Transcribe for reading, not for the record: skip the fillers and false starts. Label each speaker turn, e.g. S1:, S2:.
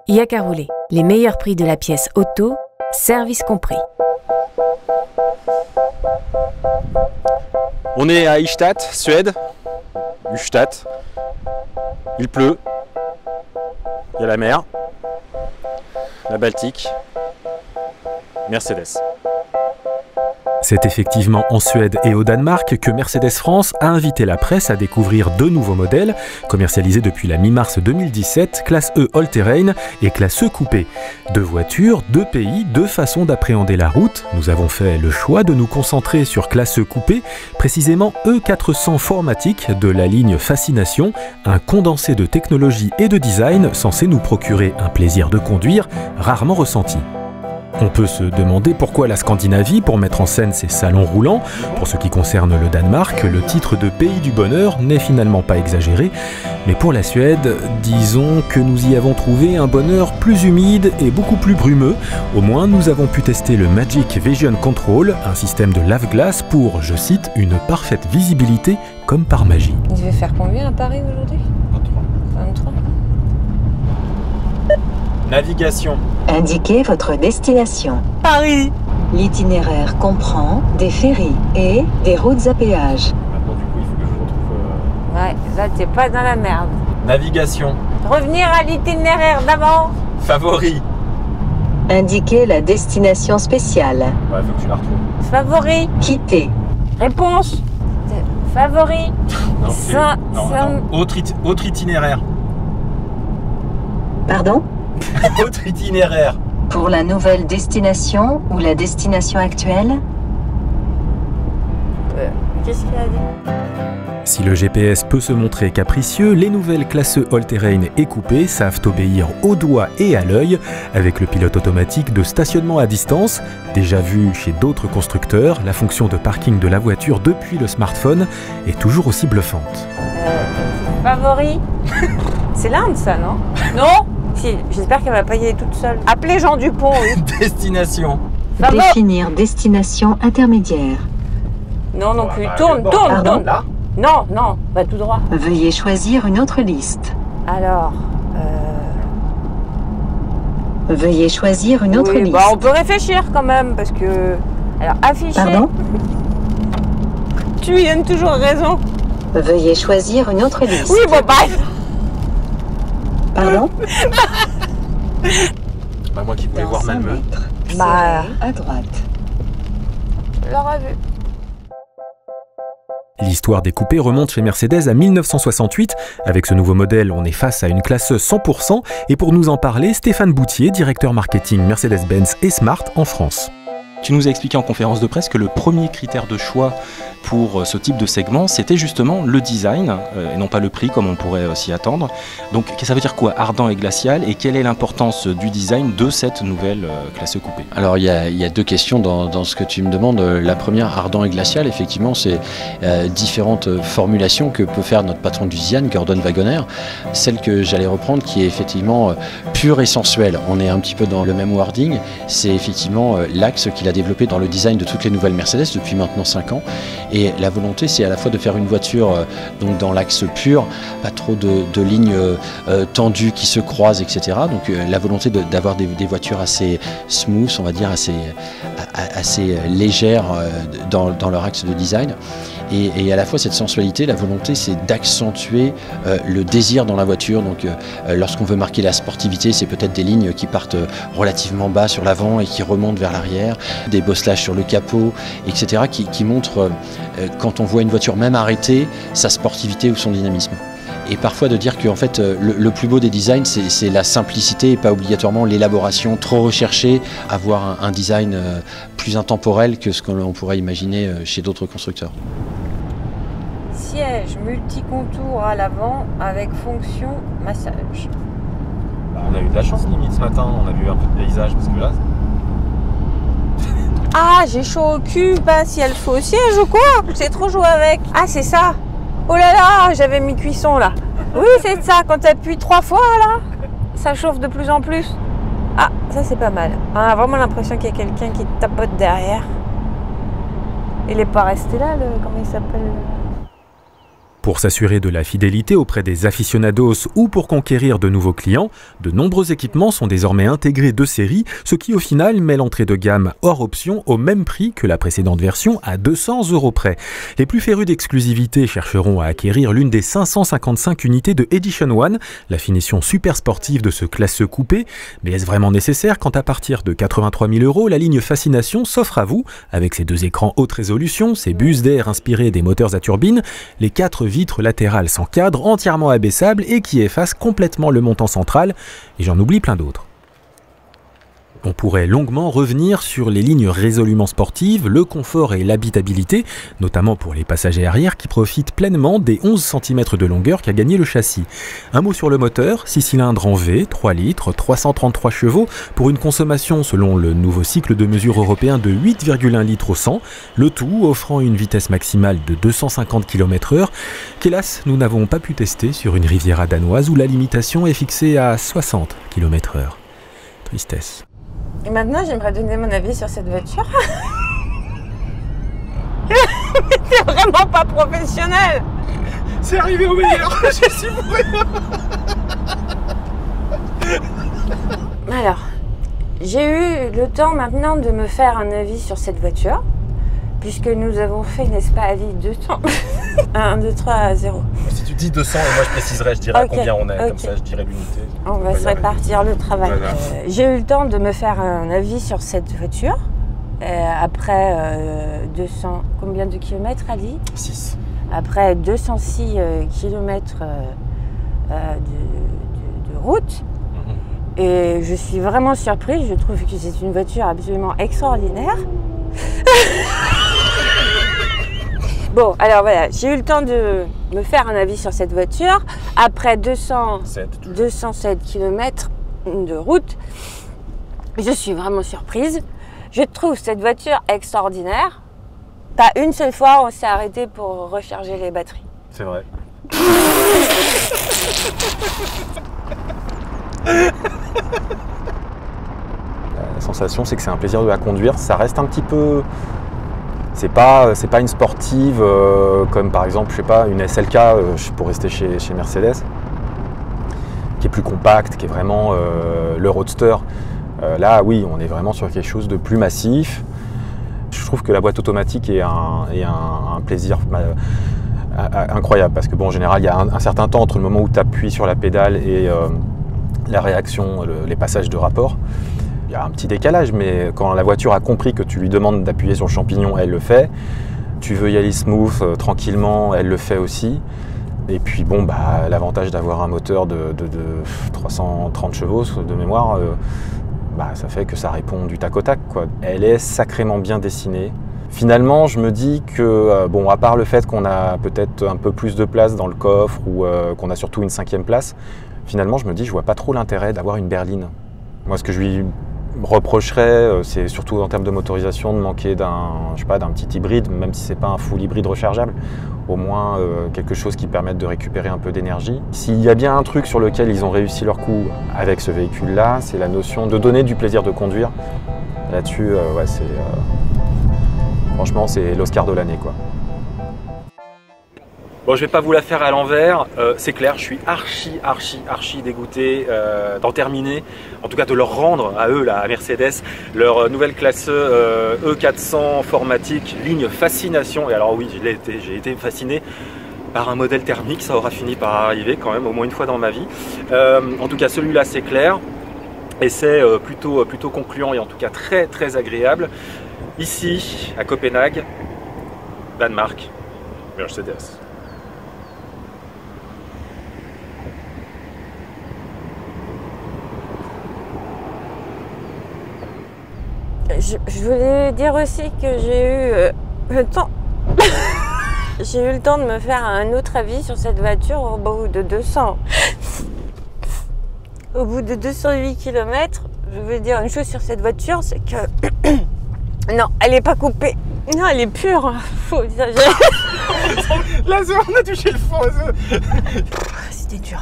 S1: Yakaroulé, les meilleurs prix de la pièce auto, service compris.
S2: On est à Ystad, Suède. Ystad. Il pleut. Il y a la mer. La Baltique. Mercedes.
S3: C'est effectivement en Suède et au Danemark que Mercedes France a invité la presse à découvrir deux nouveaux modèles, commercialisés depuis la mi-mars 2017, classe E all-terrain et classe E coupé. Deux voitures, deux pays, deux façons d'appréhender la route. Nous avons fait le choix de nous concentrer sur classe E coupé, précisément E400 4MATIC de la ligne Fascination, un condensé de technologie et de design censé nous procurer un plaisir de conduire rarement ressenti. On peut se demander pourquoi la Scandinavie pour mettre en scène ces salons roulants. Pour ce qui concerne le Danemark, le titre de pays du bonheur n'est finalement pas exagéré. Mais pour la Suède, disons que nous y avons trouvé un bonheur plus humide et beaucoup plus brumeux. Au moins, nous avons pu tester le Magic Vision Control, un système de lave-glace pour, je cite, une parfaite visibilité comme par magie.
S4: Je vais faire combien à Paris aujourd'hui ? 23.
S2: Navigation.
S5: Indiquez votre destination.
S4: Paris.
S5: L'itinéraire comprend des ferries et des routes à péage.
S2: Maintenant, du coup, il faut que je retrouve...
S4: Ouais, là t'es pas dans la merde.
S2: Navigation.
S4: Revenir à l'itinéraire d'avant.
S2: Favori.
S5: Indiquez la destination spéciale.
S2: Ouais, faut que tu la retrouves.
S4: Favori.
S5: Quitter.
S4: Réponse. Favori.
S2: Non,
S4: Ça,
S2: non,
S4: ça...
S2: attends. Autre itinéraire.
S5: Pardon ?
S2: Autre itinéraire.
S5: Pour la nouvelle destination ou la destination actuelle ?
S4: Qu'est-ce qu'il a dit ?
S3: Si le GPS peut se montrer capricieux, les nouvelles classes E all-terrain et coupées savent obéir au doigt et à l'œil avec le pilote automatique de stationnement à distance. Déjà vu chez d'autres constructeurs, la fonction de parking de la voiture depuis le smartphone est toujours aussi bluffante.
S4: Favori. C'est l'Inde ça, non ? Non ? Si, j'espère qu'elle va pas y aller toute seule. Appelez Jean Dupont, oui.
S2: Destination.
S5: Définir destination intermédiaire.
S4: Non, non plus. Tourne.
S2: Là.
S4: Non, va tout droit.
S5: Veuillez choisir une autre liste.
S4: Alors,
S5: Veuillez choisir une autre
S4: oui,
S5: liste.
S4: bah, on peut réfléchir quand même, parce que... Alors, afficher...
S5: Pardon ?
S4: Tu lui donnes toujours raison.
S5: Veuillez choisir une autre liste.
S4: Oui, bon, bref.
S5: Pardon ?
S2: Bah, moi qui voulais voir Malmö.
S4: Bah,
S5: à droite.
S4: je l'aurais vu.
S3: L'histoire des coupés remonte chez Mercedes à 1968. Avec ce nouveau modèle, on est face à une classe 100%. Et pour nous en parler, Stéphane Boutier, directeur marketing Mercedes-Benz et Smart en France.
S6: Tu nous as expliqué en conférence de presse que le premier critère de choix pour ce type de segment, c'était justement le design, et non pas le prix comme on pourrait s'y attendre. Donc ça veut dire quoi, ardent et glacial, et quelle est l'importance du design de cette nouvelle classe coupée?
S7: Alors il y a deux questions dans ce que tu me demandes. La première, ardent et glacial, effectivement, c'est différentes formulations que peut faire notre patron du design, Gordon Wagoner. Celle que j'allais reprendre, qui est effectivement pure et sensuelle. On est un petit peu dans le même wording. C'est effectivement l'axe qu'il a développé dans le design de toutes les nouvelles Mercedes depuis maintenant 5 ans. Et la volonté, c'est à la fois de faire une voiture donc dans l'axe pur, pas trop de lignes tendues qui se croisent, etc. Donc la volonté d'avoir des voitures assez smooth, on va dire, assez légères dans leur axe de design. Et à la fois cette sensualité, la volonté, c'est d'accentuer le désir dans la voiture. Donc lorsqu'on veut marquer la sportivité, c'est peut-être des lignes qui partent relativement bas sur l'avant et qui remontent vers l'arrière, des bosselages sur le capot, etc. qui montrent, quand on voit une voiture même arrêtée, sa sportivité ou son dynamisme. Et parfois de dire que en fait, le plus beau des designs, c'est la simplicité et pas obligatoirement l'élaboration trop recherchée, avoir un design plus intemporel que ce qu'on pourrait imaginer chez d'autres constructeurs.
S4: Siège multicontour à l'avant avec fonction massage.
S2: Bah, on a eu de la chance limite ce matin, on a vu un peu de paysage parce que là...
S4: Ah, j'ai chaud au cul. Bah, si elle faut au siège ou quoi? J'ai trop joué avec. Ah, c'est ça. Oh là là, j'avais mis cuisson là. Oui, c'est ça. Quand tu appuies 3 fois là, ça chauffe de plus en plus. Ah, ça c'est pas mal. On a vraiment l'impression qu'il y a quelqu'un qui tapote derrière. Il est pas resté là, comment il s'appelle?
S3: Pour s'assurer de la fidélité auprès des aficionados ou pour conquérir de nouveaux clients, de nombreux équipements sont désormais intégrés de série, ce qui au final met l'entrée de gamme hors option au même prix que la précédente version à 200 € près. Les plus férus d'exclusivité chercheront à acquérir l'une des 555 unités de Edition One, la finition super sportive de ce classe coupé. Mais est-ce vraiment nécessaire quand à partir de 83 000 €, la ligne Fascination s'offre à vous, avec ses 2 écrans haute résolution, ses buses d'air inspirés des moteurs à turbine, les 4 vitres latérales sans cadre entièrement abaissables et qui effacent complètement le montant central, et j'en oublie plein d'autres. On pourrait longuement revenir sur les lignes résolument sportives, le confort et l'habitabilité, notamment pour les passagers arrière qui profitent pleinement des 11 cm de longueur qu'a gagné le châssis. Un mot sur le moteur, 6 cylindres en V, 3 litres, 333 chevaux, pour une consommation selon le nouveau cycle de mesure européen de 8,1 litres au 100, le tout offrant une vitesse maximale de 250 km/h, qu'hélas nous n'avons pas pu tester sur une Riviera danoise où la limitation est fixée à 60 km/h. Tristesse.
S4: Et maintenant, j'aimerais donner mon avis sur cette voiture. T'es vraiment pas professionnel.
S2: C'est arrivé au meilleur. Je suis bourré.
S4: Alors, j'ai eu le temps maintenant de me faire un avis sur cette voiture, puisque nous avons fait, n'est-ce pas, Ali, 200 1, 2, 3, 0.
S2: Si tu dis 200, moi je préciserai, je dirais combien on est, comme ça je dirais l'unité.
S4: On va se répartir le travail.
S2: Voilà.
S4: J'ai eu le temps de me faire un avis sur cette voiture. Après 200, combien de kilomètres, Ali? 6. Après 206 kilomètres de route. Et je suis vraiment surprise, je trouve que c'est une voiture absolument extraordinaire. Bon, alors voilà, j'ai eu le temps de me faire un avis sur cette voiture. Après 207 km de route, je suis vraiment surprise. Je trouve cette voiture extraordinaire. Pas une seule fois on s'est arrêté pour recharger les batteries.
S2: C'est vrai. La sensation, c'est que c'est un plaisir de la conduire. Ça reste un petit peu... C'est pas une sportive comme par exemple, je sais pas, une SLK pour rester chez Mercedes, qui est plus compacte, qui est vraiment le roadster. Là, oui, on est vraiment sur quelque chose de plus massif. Je trouve que la boîte automatique est un plaisir incroyable parce que bon, en général, il y a un certain temps entre le moment où tu appuies sur la pédale et la réaction, les passages de rapport. Il y a un petit décalage, mais quand la voiture a compris que tu lui demandes d'appuyer sur le champignon, elle le fait. Tu veux y aller smooth, tranquillement, elle le fait aussi. Et puis bon, bah, l'avantage d'avoir un moteur de 330 chevaux de mémoire, bah, ça fait que ça répond du tac au tac, quoi. Elle est sacrément bien dessinée. Finalement, je me dis que, bon, à part le fait qu'on a peut-être un peu plus de place dans le coffre ou qu'on a surtout une 5e place, finalement, je me dis, je vois pas trop l'intérêt d'avoir une berline. Moi, ce que je lui reprocherais, c'est surtout en termes de motorisation, de manquer d'un petit hybride, même si c'est pas un full hybride rechargeable, au moins quelque chose qui permette de récupérer un peu d'énergie. S'il y a bien un truc sur lequel ils ont réussi leur coup avec ce véhicule-là, c'est la notion de donner du plaisir de conduire. Là-dessus, ouais, franchement, c'est l'Oscar de l'année, quoi. Bon, je vais pas vous la faire à l'envers, c'est clair, je suis archi dégoûté d'en terminer, en tout cas de leur rendre à eux, là, à Mercedes, leur nouvelle classe E400 formatique, ligne Fascination. Et alors oui, j'ai été fasciné par un modèle thermique, ça aura fini par arriver quand même, au moins une fois dans ma vie. En tout cas, celui-là, c'est clair, et c'est plutôt concluant et en tout cas très agréable. Ici, à Copenhague, Danemark, Mercedes.
S4: Je voulais dire aussi que j'ai eu le temps. J'ai eu le temps de me faire un autre avis sur cette voiture au bout de 200. Au bout de 208 km, je veux dire une chose sur cette voiture, c'est que non, elle n'est pas coupée. Non, elle est pure. Faut exagérer.
S2: Là, on a touché le fond.
S4: C'était dur.